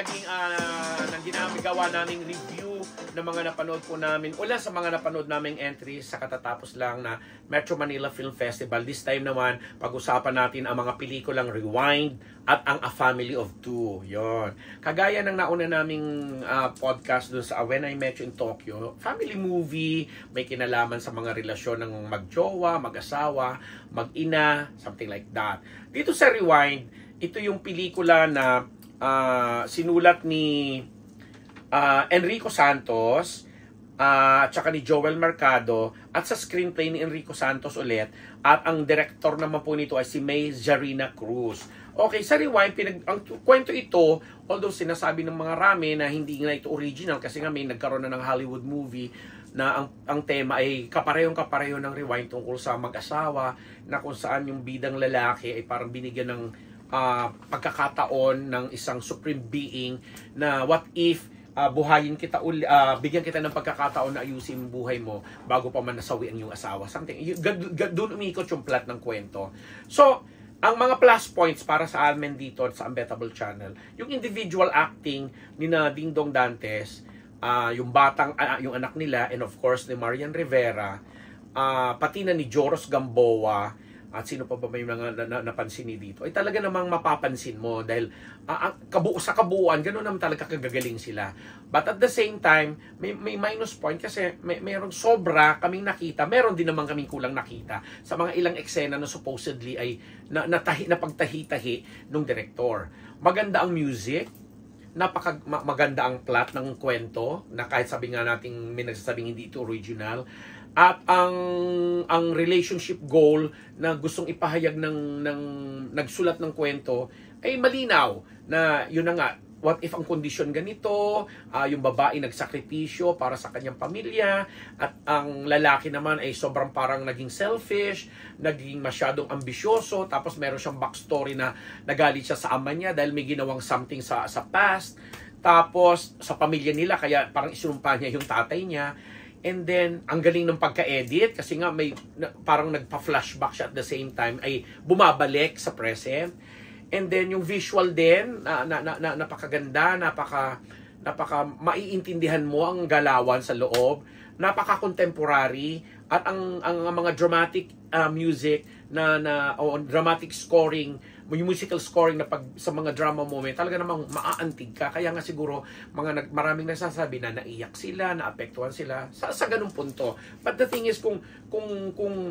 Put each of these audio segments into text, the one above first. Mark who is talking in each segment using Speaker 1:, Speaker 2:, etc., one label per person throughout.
Speaker 1: naging ginagawa naming review ng mga napanood po namin. Ula sa mga napanood naming entries sa katatapos lang na Metro Manila Film Festival. This time naman, pag-usapan natin ang mga pelikulang Rewind at ang A Family of Two. Yon. Kagaya ng nauna naming podcast dun sa When I Met You in Tokyo, family movie, may kinalaman sa mga relasyon ng magjowa, mag-asawa, mag-ina, something like that. Dito sa Rewind, ito yung pelikula na sinulat ni Enrico Santos at saka ni Joel Mercado at sa screenplay ni Enrico Santos ulit at ang director naman po nito ay si May Zarina Cruz. Okay, sa Rewind, ang kwento ito, although sinasabi ng mga rami na hindi na ito original kasi nga may nagkaroon na ng Hollywood movie na ang tema ay kapareho ng Rewind tungkol sa mag-asawa na kung saan yung bidang lalaki ay parang binigyan ng pagkakataon ng isang supreme being na what if buhayin kita bigyan kita ng pagkakataon na ayusin ang buhay mo bago pa man nasawi ang iyong asawa. Something doon umikot yung plot ng kwento. So, ang mga plus points para sa amin dito sa Unbettable Channel, yung individual acting ni Ding Dong Dantes, yung batang yung anak nila, and of course ni Marian Rivera, pati na ni Joros Gamboa, at sino pa ba may mga napansin ni dito, ay talaga namang mapapansin mo dahil sa kabuuan, gano'n naman talaga kagagaling sila. But at the same time, may minus point kasi mayroong sobra kaming nakita, meron din naman kaming kulang nakita sa mga ilang eksena na supposedly ay napagtahi-tahi ng direktor. Maganda ang music, maganda ang plot ng kwento, na kahit sabi nga natin may nagsasabing hindi ito original. At ang relationship goal na gustong ipahayag ng nagsulat ng kwento ay malinaw na yun na nga, what if ang kondisyon ganito, yung babae nagsakripisyo para sa kanyang pamilya at ang lalaki naman ay sobrang parang naging selfish, naging masyadong ambisyoso, tapos meron siyang backstory na nagalit siya sa ama niya dahil may ginawang something sa past, tapos sa pamilya nila kaya parang isinumpa niya yung tatay niya. And then, ang galing ng pagka-edit kasi nga parang nagpa-flashback siya at the same time ay bumabalik sa present. And then, yung visual din, napakaganda, napaka maiintindihan mo ang galawan sa loob, napaka-contemporary, at ang mga dramatic music o dramatic scoring, yung musical scoring na sa mga drama moment, talaga namang maaantig ka. Kaya nga siguro maraming nagsasabi na naiyak sila, naapektuhan sila sa ganung punto. But the thing is, kung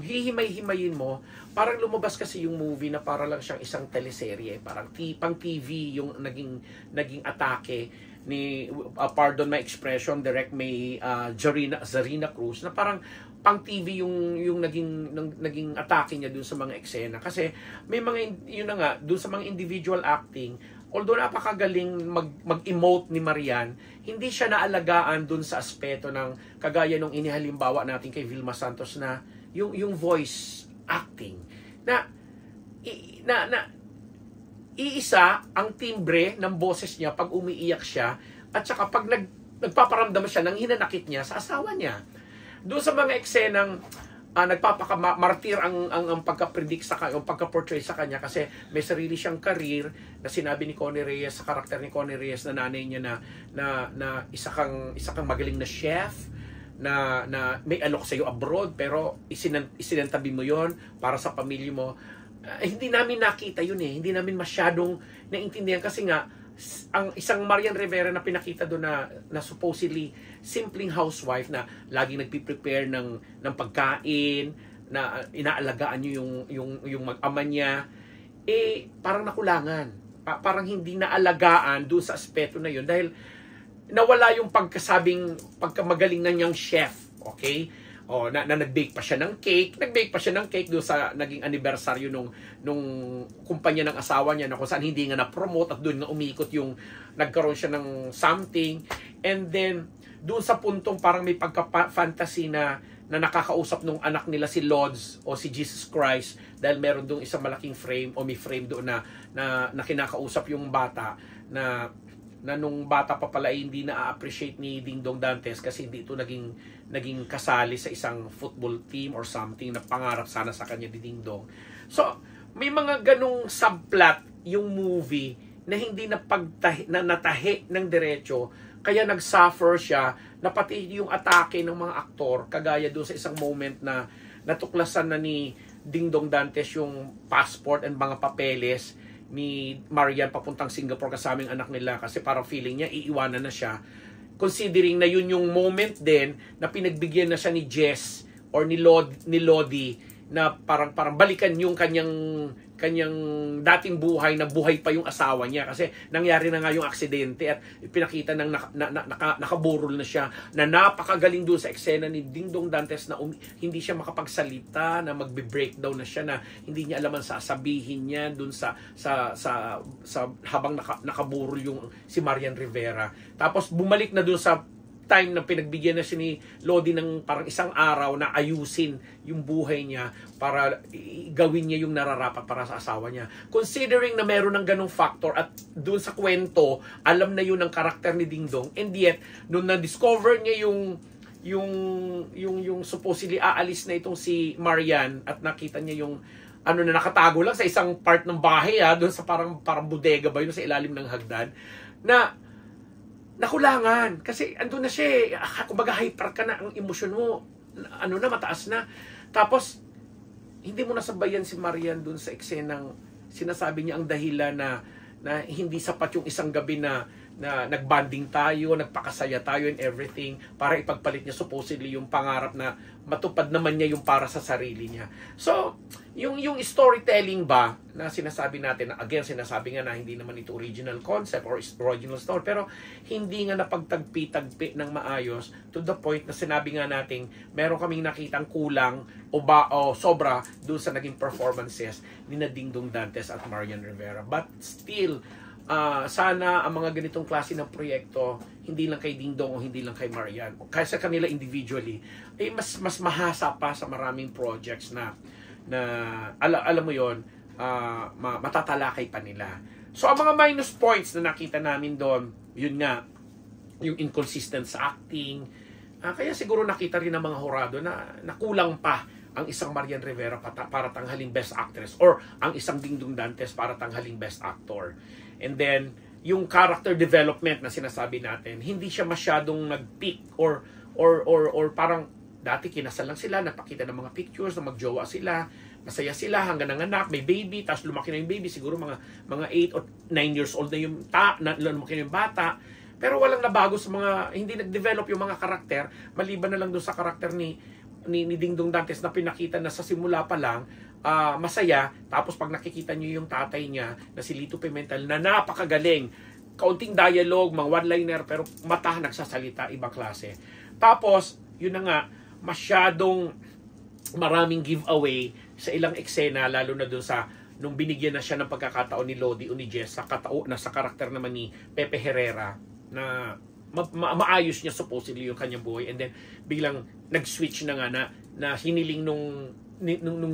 Speaker 1: hihimay-himayin mo, parang lumabas kasi yung movie na para lang siyang isang teleserye, parang pang TV yung naging atake ni pardon my expression, direct may Zarina Cruz, na parang pang TV yung naging atake niya dun sa mga eksena. Kasi may mga, yun na nga, dun sa mga individual acting, although napakagaling mag-emote ni Marian, hindi siya naalagaan dun sa aspeto ng kagaya nung inihalimbawa natin kay Vilma Santos na yung voice acting. Iisa ang timbre ng boses niya pag umiiyak siya at saka pag nagpaparamdam siya ng hinanakit niya sa asawa niya. Doon sa mga eksenang nagpapakamartir ang pagka-predict sa kanya, ang pagka-portray sa kanya kasi may sarili siyang career na sinabi ni Connie Reyes, sa karakter ni Connie Reyes na nanay niya na isa kang magaling na chef, na may alok sa iyo abroad pero isinantabi mo yon para sa pamilya mo. Hindi namin nakita yun hindi namin masyadong naintindihan kasi nga ang isang Marian Rivera na pinakita doon na supposedly simpleng housewife na laging nagpi-prepare ng pagkain, na inaalagaan niyo yung mag-ama niya, parang nakulangan. Parang hindi naalagaan doon sa aspeto na yun dahil nawala yung pagkamagaling na niyang chef, okay? Na nag-bake pa siya ng cake doon sa naging anibersaryo nung kumpanya ng asawa niya na kung saan hindi nga na-promote at doon nga umiikot yung nagkaroon siya ng something. And then doon sa puntong parang may pagka-fantasy na nakakausap nung anak nila si Lods o si Jesus Christ dahil meron doon isang malaking frame o may frame doon na kinakausap yung bata na nung bata pa pala hindi na-appreciate ni Ding Dong Dantes kasi hindi ito naging kasali sa isang football team or something na pangarap sana sa kanya ni Ding Dong. So, may mga ganong subplot yung movie na hindi natahi ng diretso, kaya nag-suffer siya na pati yung atake ng mga aktor, kagaya doon sa isang moment na natuklasan na ni Dingdong Dantes yung passport and mga papeles ni Marian papuntang Singapore kasamang anak nila kasi parang feeling niya iiwanan na siya. Considering na yun yung moment din na pinagbigyan na siya ni Jess or ni Lodi na parang balikan yung kanyang dating buhay na buhay pa yung asawa niya kasi nangyari na nga yung aksidente at pinakita ng nakaburol na siya na napakagaling doon sa eksena ni Dingdong Dantes na hindi siya makapagsalita, na magbe-breakdown na siya, na hindi niya alam ang sasabihin niya doon sa habang nakaburol yung si Marian Rivera. Tapos bumalik na doon sa time na pinagbigyan na siya ni Lodi ng parang isang araw na ayusin yung buhay niya para gawin niya yung nararapat para sa asawa niya. Considering na meron ng ganong factor at doon sa kwento, alam na yun ang karakter ni Dingdong, and yet, nung na-discover niya yung supposedly aalis na itong si Marian at nakita niya yung na nakatago lang sa isang part ng bahay doon sa parang bodega ba yun sa ilalim ng hagdan, na nakulangan kasi andun na siya, kumbaga hyper ka na, ang emosyon mo mataas na. Tapos hindi mo nasabayan si Marian dun sa eksenang sinasabi niya ang dahilan na hindi sapat yung isang gabi na nagbanding tayo, nagpakasaya tayo and everything para ipagpalit niya supposedly yung pangarap na matupad naman niya yung para sa sarili niya. So, yung storytelling ba na sinasabi natin, again, sinasabi nga na hindi naman ito original concept or original story, pero hindi nga napagtagpi-tagpi ng maayos to the point na sinabi nga natin, meron kaming nakitang kulang o sobra doon sa naging performances ni Dingdong Dantes at Marian Rivera. But still, sana ang mga ganitong klase ng proyekto, hindi lang kay Dingdong o hindi lang kay Marian, o kaya sa kanila individually, mas mahasa pa sa maraming projects na alam mo yon, matatalakay pa nila. So ang mga minus points na nakita namin doon, yun nga, yung inconsistent sa acting, kaya siguro nakita rin ng mga hurado na nakulang pa ang isang Marian Rivera para tanghaling Best Actress or ang isang Dingdong Dantes para tanghaling Best Actor. And then, yung character development na sinasabi natin, hindi siya masyadong nag-peak or parang dati kinasal lang sila, napakita ng mga pictures na magjowa sila, masaya sila hanggang nanganak, may baby, tapos lumaki na yung baby, siguro mga 8 or 9 years old na yung lumaki na yung bata. Pero walang nabago sa mga, hindi nag-develop yung mga karakter, maliban na lang doon sa karakter ni Dingdong Dantes na pinakita na sa simula pa lang masaya, tapos pag nakikita niyo yung tatay niya na si Lito Pimentel na napakagaling, kaunting dialogue, mga one-liner, pero mata nagsasalita, ibang klase. Tapos yun na nga, masyadong maraming giveaway sa ilang eksena, lalo na doon sa nung binigyan na siya ng pagkakataon ni Lodi o ni Jess sa karakter naman ni Pepe Herrera na maayos niya supposedly yung kanyang buhay, and then biglang nag-switch na nga na hiniling nung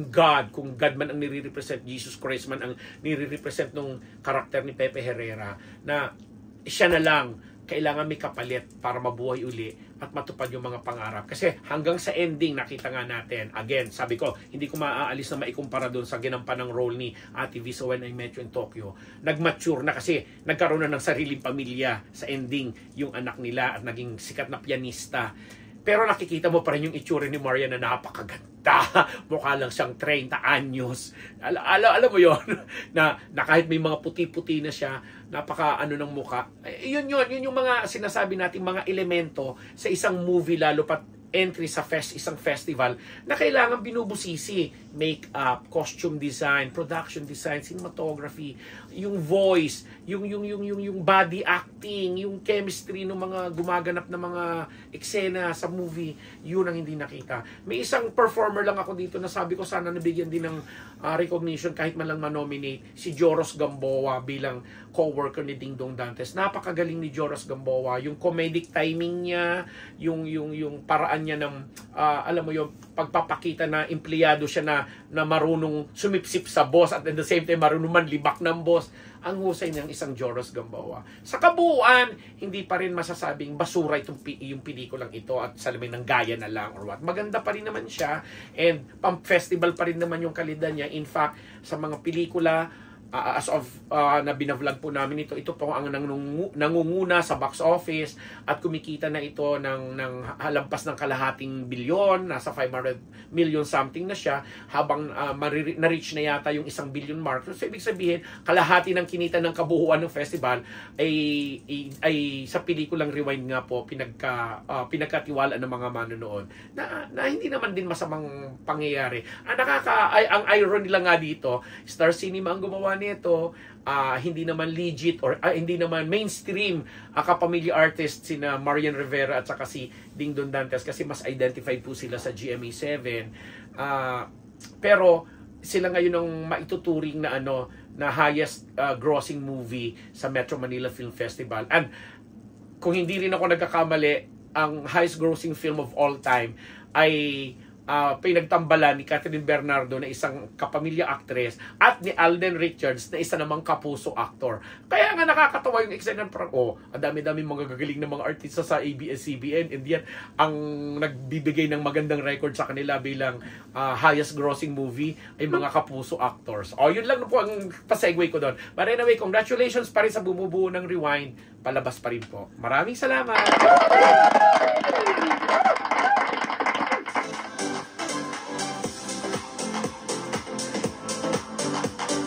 Speaker 1: God, kung God man ang nire-represent, Jesus Christ man ang nire-represent nung karakter ni Pepe Herrera, na siya na lang kailangan may kapalit para mabuhay uli at matupad yung mga pangarap. Kasi hanggang sa ending, nakita nga natin, again, sabi ko, hindi ko maaalis na maikumpara doon sa ginampan ng role ni Ate V sa When I Met You in Tokyo. Nag-mature na kasi nagkaroon na ng sariling pamilya sa ending yung anak nila at naging sikat na pianista. Pero nakikita mo pa rin yung itsura ni Marian na napakaganda. Mukha lang siyang 30 anyos. Alam mo yon na kahit may mga puti-puti na siya, napaka ng mukha. Yun yung mga sinasabi nating mga elemento sa isang movie, lalo pat entry sa isang festival na kailangan binubusisi. Make-up, costume design, production design, cinematography, yung voice, yung body acting, yung chemistry ng mga gumaganap na mga eksena sa movie, yun ang hindi nakita. May isang performer lang ako dito na sabi ko sana nabigyan din ng recognition kahit man lang manominate, si Joros Gamboa bilang co-worker ni Dingdong Dantes. Napakagaling ni Joros Gamboa, yung comedic timing niya, yung paraan niya ng alam mo yung pagpapakita na empleyado siya na marunong sumipsip sa boss at at the same time marunong manlibak ng boss. Ang husay ng isang Joros Gamboa. Sa kabuuan, hindi pa rin masasabing basura yung pelikulang ito at salamin ng gaya na lang or what. Maganda pa rin naman siya and pang-festival pa rin naman yung kalidad niya. In fact, sa mga pelikula, as of na binavlog po namin ito po ang nangunguna sa box office at kumikita na ito ng halampas ng kalahating bilyon, nasa 500 million something na siya, habang na-reach na yata yung 1 billion mark. So ibig sabihin, kalahati ng kinita ng kabuuan ng festival ay sa pelikulang Rewind nga po pinagkatiwalaan ng mga manonood na hindi naman din masamang pangyayari. Ang irony lang nga dito, Star Cinema ang gumawa nito, hindi naman legit or hindi naman mainstream kapamilya artist sina Marian Rivera at saka si Ding Don Dantes, kasi mas identified po sila sa GMA7. Pero sila ngayon ang maituturing na na highest grossing movie sa Metro Manila Film Festival. And kung hindi rin ako nagkakamali, ang highest grossing film of all time ay pinagtambalan ni Catherine Bernardo na isang kapamilya actress at ni Alden Richards na isa namang kapuso actor. Kaya nga nakakatawa yung eksena, parang ang dami-dami mga gagaling na mga artista sa ABS-CBN, and yet ang nagbibigay ng magandang record sa kanila bilang highest grossing movie ay mga kapuso actors. Yun lang po ang pasegue ko doon. But anyway, congratulations pa rin sa bumubuo ng Rewind. Palabas pa rin po. Maraming salamat!